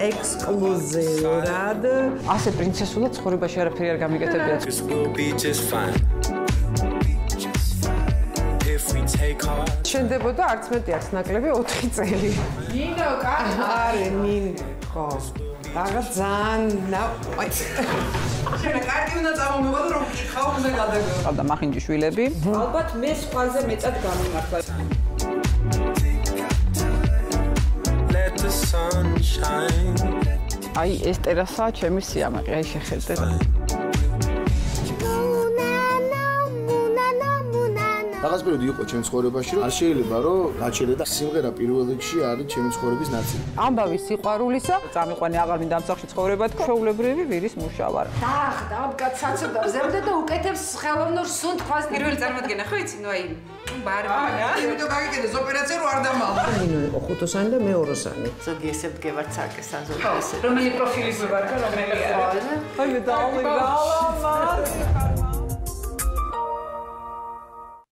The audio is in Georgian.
ექსკლუზიურად. ასე პრინცესულად ცხოვრებაში არაფერი არ გამიგეთებია. შენდებოდა არც მეტი არც ნაკლები 4 წელი. ნინო, კარი, ნინო, ხო. რაღაც ძალიან შენ კარგი უნდა წამომიღო რომ კითხავ უნდა გადაგო. ყავდა მახინჯი შვილები. ალბათ მე სხვაზე მეწად გამიმართლა. აი ეს ტერასაა ჩემი სიამაყე, აი შეხედეთ. რაღაც პერიოდი იყო ჩემს ცხოვრებაში, რომ არ შეიძლება რომ გაჩერდე და სიმღერა პირველ რიგში არის ჩემი ცხოვრების ნაწილი. ამბავი სიყვარულისა, წამიყვანი აღარ მინდა ამ სახლში ცხოვრება, ჩვეულებრივი ვირის მუშავა. და კაცაცო დაზემდა და უკეთებს ხელოვნურ სუნთქვას პირველი წარმოდგენა, ხო იცი, ნუ აი ბარბა. იმიტომ გაგიკეთეს ოპერაცია რო არ დამალვა. ნინო იყო ხუთოსანი და მე ოროსანი. ზოგი ესე ვდგევართ საკეს ან ზოგი ესე. რომელი პროფილის ვარ და რომელი არა. აი მე დაალე გალა